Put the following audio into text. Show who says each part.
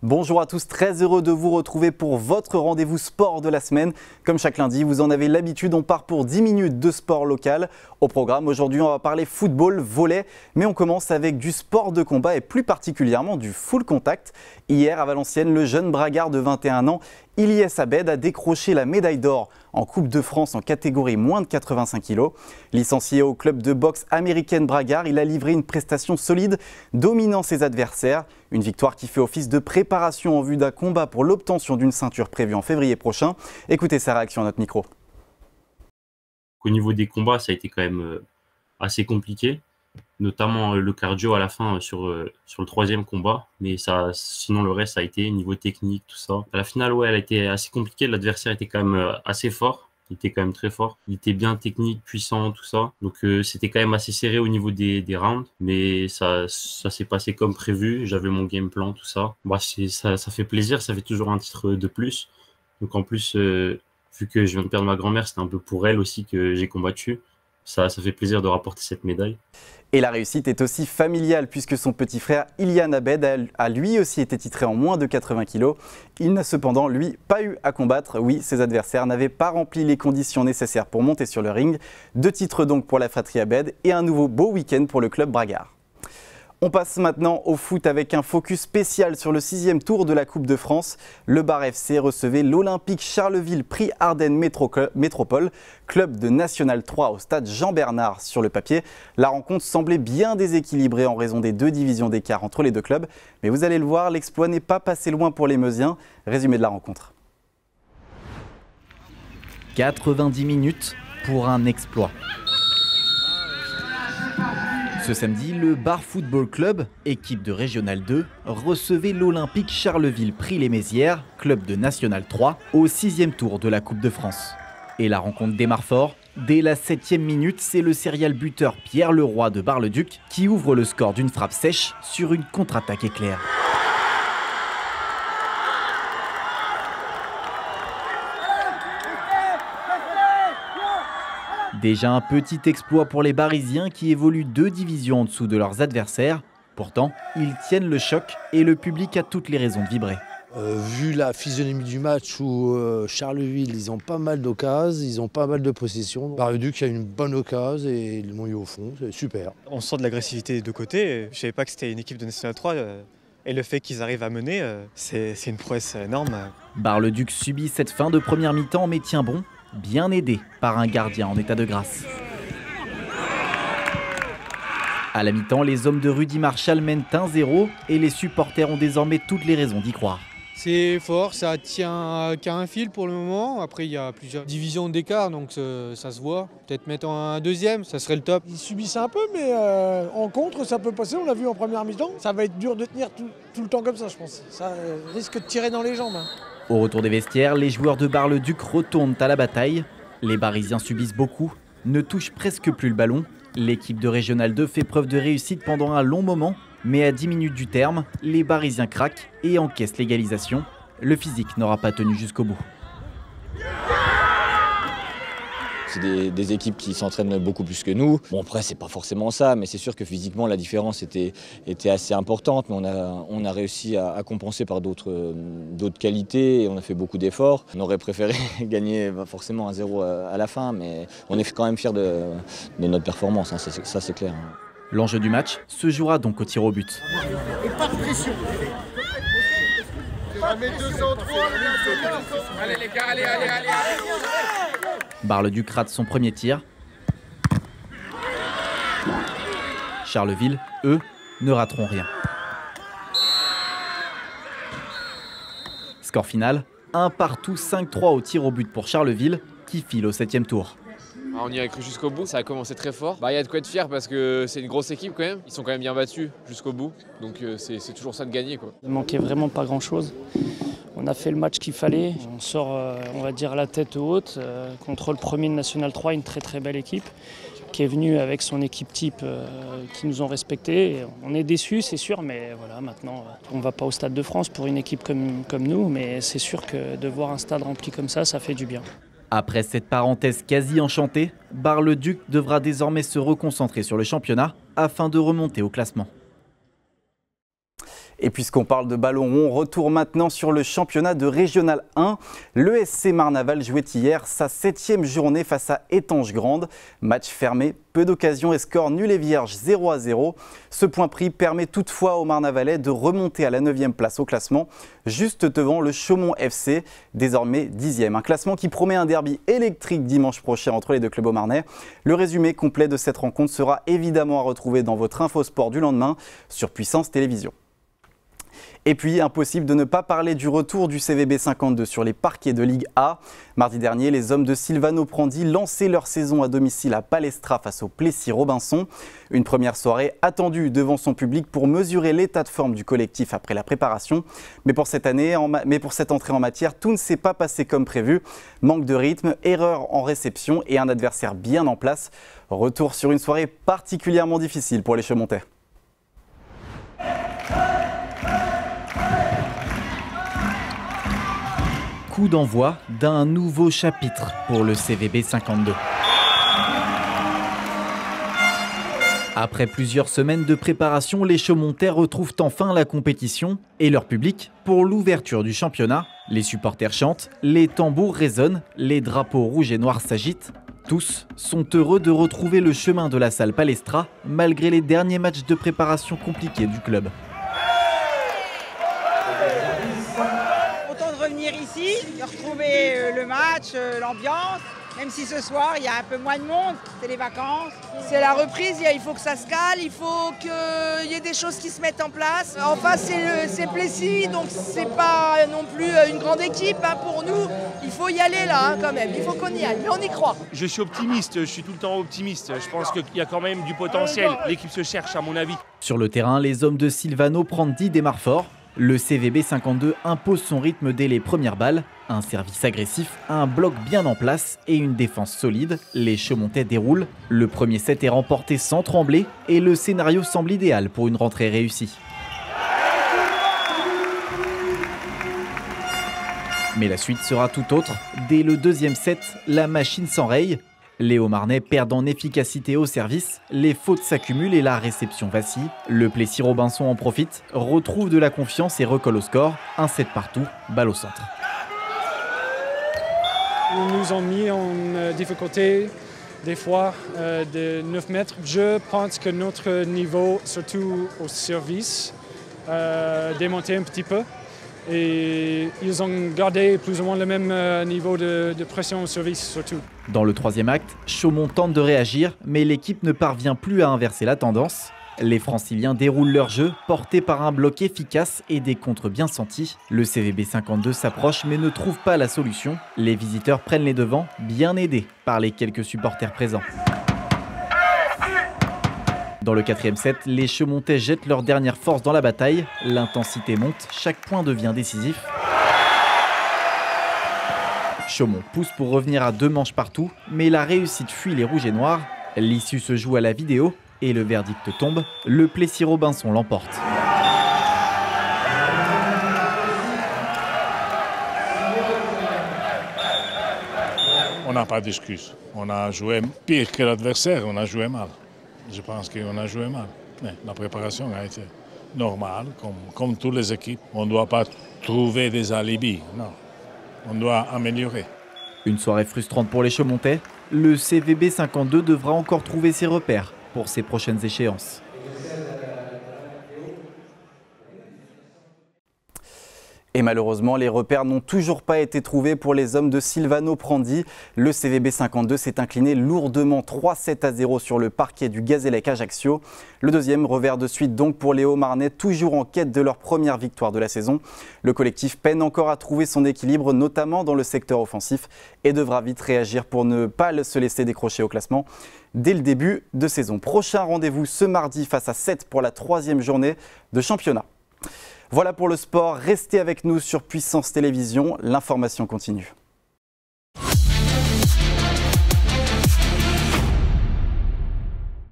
Speaker 1: Bonjour à tous, très heureux de vous retrouver pour votre rendez-vous sport de la semaine. Comme chaque lundi, vous en avez l'habitude, on part pour 10 minutes de sport local. Au programme, aujourd'hui, on va parler football, volley, mais on commence avec du sport de combat et plus particulièrement du full contact. Hier, à Valenciennes, le jeune bragard de 21 ans, Ilyes Abed, a décroché la médaille d'or en Coupe de France en catégorie moins de 85 kg. Licencié au club de boxe américaine Bragard, il a livré une prestation solide, dominant ses adversaires. Une victoire qui fait office de préparation en vue d'un combat pour l'obtention d'une ceinture prévue en février prochain. Écoutez sa réaction à notre micro.
Speaker 2: Au niveau des combats, ça a été quand même assez compliqué, notamment le cardio à la fin sur le troisième combat, mais sinon le reste ça a été niveau technique, tout ça. À la finale, ouais, elle a été assez compliquée, l'adversaire était quand même assez fort, il était quand même très fort, il était bien technique, puissant, tout ça, donc c'était quand même assez serré au niveau des rounds, mais ça s'est passé comme prévu, j'avais mon game plan, tout ça. Bah, ça fait plaisir, ça fait toujours un titre de plus, donc en plus, vu que je viens de perdre ma grand-mère, c'était un peu pour elle aussi que j'ai combattu. Ça fait plaisir de rapporter cette médaille.
Speaker 1: Et la réussite est aussi familiale puisque son petit frère Ilyes Abed a lui aussi été titré en moins de 80 kg. Il n'a cependant, lui, pas eu à combattre. Oui, ses adversaires n'avaient pas rempli les conditions nécessaires pour monter sur le ring. 2 titres donc pour la fratrie Abed et un nouveau beau week-end pour le club Bragard. On passe maintenant au foot avec un focus spécial sur le 6e tour de la Coupe de France. Le Bar FC recevait l'Olympique Charleville Prix Ardennes Métropole, club de National 3 au stade Jean-Bernard. Sur le papier, la rencontre semblait bien déséquilibrée en raison des 2 divisions d'écart entre les deux clubs. Mais vous allez le voir, l'exploit n'est pas passé loin pour les Meusiens. Résumé de la rencontre.
Speaker 3: 90 minutes pour un exploit. Ce samedi, le Bar Football Club, équipe de Régional 2, recevait l'Olympique Charleville Prix-les-Mézières, club de National 3, au 6e tour de la Coupe de France. Et la rencontre démarre fort. Dès la 7e minute, c'est le serial buteur Pierre Leroy de Bar-le-Duc qui ouvre le score d'une frappe sèche sur une contre-attaque éclair. Déjà un petit exploit pour les Barisiens qui évoluent 2 divisions en dessous de leurs adversaires. Pourtant, ils tiennent le choc et le public a toutes les raisons de vibrer.
Speaker 4: Vu la physionomie du match où Charleville, ils ont pas mal d'occasions, ils ont pas mal de possessions. Bar-le-Duc a une bonne occasion et ils l'ont eu au fond, c'est super.
Speaker 5: On sent de l'agressivité des deux côtés. Je ne savais pas que c'était une équipe de National 3 et le fait qu'ils arrivent à mener, c'est une prouesse énorme.
Speaker 3: Bar-le-Duc subit cette fin de première mi-temps mais tient bon, bien aidé par un gardien en état de grâce. À la mi-temps, les hommes de Rudy Marshall mènent 1-0 et les supporters ont désormais toutes les raisons d'y croire.
Speaker 6: C'est fort, ça tient qu'à un fil pour le moment. Après, il y a plusieurs divisions d'écart, donc ça se voit. Peut-être mettre un deuxième, ça serait le top.
Speaker 7: Ils subissent un peu, mais en contre, ça peut passer. On l'a vu en première mi-temps. Ça va être dur de tenir tout le temps comme ça, je pense. Ça risque de tirer dans les jambes.
Speaker 3: Au retour des vestiaires, les joueurs de Bar-le-Duc retournent à la bataille. Les Barisiens subissent beaucoup, ne touchent presque plus le ballon. L'équipe de Régional 2 fait preuve de réussite pendant un long moment, mais à 10 minutes du terme, les Barisiens craquent et encaissent l'égalisation. Le physique n'aura pas tenu jusqu'au bout.
Speaker 8: C'est des équipes qui s'entraînent beaucoup plus que nous. Bon, après, c'est pas forcément ça, mais c'est sûr que physiquement, la différence était assez importante. Mais on a réussi à compenser par d'autres qualités et on a fait beaucoup d'efforts. On aurait préféré gagner forcément 1-0 à la fin, mais on est quand même fiers de notre performance, hein, ça c'est clair.
Speaker 3: L'enjeu du match se jouera donc au tir au but.
Speaker 7: Et pas de pression.
Speaker 9: Allez les gars, allez.
Speaker 3: Bar-le-Duc rate son premier tir. Charleville, eux, ne rateront rien. Score final, 1-1, 5-3 au tir au but pour Charleville, qui file au 7e tour.
Speaker 10: On y a cru jusqu'au bout, ça a commencé très fort. Il y a de quoi être fier parce que c'est une grosse équipe quand même. Ils sont quand même bien battus jusqu'au bout, donc c'est toujours ça de gagner, quoi.
Speaker 11: Il manquait vraiment pas grand-chose. On a fait le match qu'il fallait. On sort, on va dire, la tête haute contre le premier de National 3, une très très belle équipe qui est venue avec son équipe type qui nous ont respectés. Et on est déçus, c'est sûr, mais voilà, maintenant on ne va pas au Stade de France pour une équipe comme nous, mais c'est sûr que de voir un stade rempli comme ça fait du bien.
Speaker 3: Après cette parenthèse quasi enchantée, Bar-le-Duc devra désormais se reconcentrer sur le championnat afin de remonter au classement.
Speaker 1: Et puisqu'on parle de ballon rond, retour maintenant sur le championnat de Régional 1. Le SC Marnaval jouait hier sa 7e journée face à Étanges-Grande. Match fermé, peu d'occasions et score nul et vierge 0-0. Ce point pris permet toutefois aux Marnavalais de remonter à la 9e place au classement, juste devant le Chaumont FC, désormais 10e. Un classement qui promet un derby électrique dimanche prochain entre les deux clubs haut-marnais. Le résumé complet de cette rencontre sera évidemment à retrouver dans votre infosport du lendemain sur Puissance Télévisions. Et puis, impossible de ne pas parler du retour du CVB 52 sur les parquets de Ligue A. Mardi dernier, les hommes de Silvano Prandi lançaient leur saison à domicile à Palestra face au Plessis-Robinson. Une première soirée attendue devant son public pour mesurer l'état de forme du collectif après la préparation. Mais pour cette entrée en matière, tout ne s'est pas passé comme prévu. Manque de rythme, erreur en réception et un adversaire bien en place. Retour sur une soirée particulièrement difficile pour les Chaumontais.
Speaker 3: Coup d'envoi d'un nouveau chapitre pour le CVB 52. Après plusieurs semaines de préparation, les Chaumontais retrouvent enfin la compétition et leur public pour l'ouverture du championnat. Les supporters chantent, les tambours résonnent, les drapeaux rouges et noirs s'agitent. Tous sont heureux de retrouver le chemin de la salle Palestra malgré les derniers matchs de préparation compliqués du club.
Speaker 9: Ici, de retrouver le match, l'ambiance, même si ce soir il y a un peu moins de monde, c'est les vacances. C'est la reprise, il faut que ça se cale, il faut qu'il y ait des choses qui se mettent en place. Enfin c'est Plessis, donc c'est pas non plus une grande équipe pour nous. Il faut y aller là quand même, il faut qu'on y aille, mais on y croit.
Speaker 12: Je suis optimiste, je suis tout le temps optimiste. Je pense qu'il y a quand même du potentiel, l'équipe se cherche à mon avis.
Speaker 3: Sur le terrain, les hommes de Silvano Prandi démarrent fort. Le CVB 52 impose son rythme dès les premières balles. Un service agressif, un bloc bien en place et une défense solide. Les Chaumontais déroulent. Le premier set est remporté sans trembler et le scénario semble idéal pour une rentrée réussie. Mais la suite sera tout autre. Dès le deuxième set, la machine s'enraye. Les Hauts-Marnais perdent en efficacité au service, les fautes s'accumulent et la réception vacille. Le Plessis-Robinson en profite, retrouve de la confiance et recolle au score. Un set partout, balle au centre.
Speaker 13: Ils nous ont mis en difficulté des fois de 9 mètres. Je pense que notre niveau, surtout au service, démonté un petit peu. Et ils ont gardé plus ou moins le même niveau de pression au service surtout.
Speaker 3: Dans le troisième acte, Chaumont tente de réagir, mais l'équipe ne parvient plus à inverser la tendance. Les Franciliens déroulent leur jeu, portés par un bloc efficace et des contres bien sentis. Le CVB 52 s'approche mais ne trouve pas la solution. Les visiteurs prennent les devants, bien aidés par les quelques supporters présents. Dans le quatrième set, les Chaumontais jettent leur dernière force dans la bataille. L'intensité monte, chaque point devient décisif. Chaumont pousse pour revenir à 2 manches partout, mais la réussite fuit les rouges et noirs. L'issue se joue à la vidéo et le verdict tombe. Le Plessis-Robinson l'emporte.
Speaker 14: On n'a pas d'excuses. On a joué pire que l'adversaire, on a joué mal. Je pense qu'on a joué mal. Mais la préparation a été normale, comme toutes les équipes. On ne doit pas trouver des alibis, non. On doit améliorer.
Speaker 3: Une soirée frustrante pour les Chaumontais. Le CVB 52 devra encore trouver ses repères pour ses prochaines échéances.
Speaker 1: Et malheureusement, les repères n'ont toujours pas été trouvés pour les hommes de Silvano Prandi. Le CVB 52 s'est incliné lourdement 3-7-0 sur le parquet du Gazélec Ajaccio. Le deuxième revers de suite donc pour les Hauts-Marnais, toujours en quête de leur première victoire de la saison. Le collectif peine encore à trouver son équilibre, notamment dans le secteur offensif, et devra vite réagir pour ne pas se laisser décrocher au classement dès le début de saison. Prochain rendez-vous ce mardi face à 7 pour la 3e journée de championnat. Voilà pour le sport, restez avec nous sur Puissance Télévisions, l'information continue.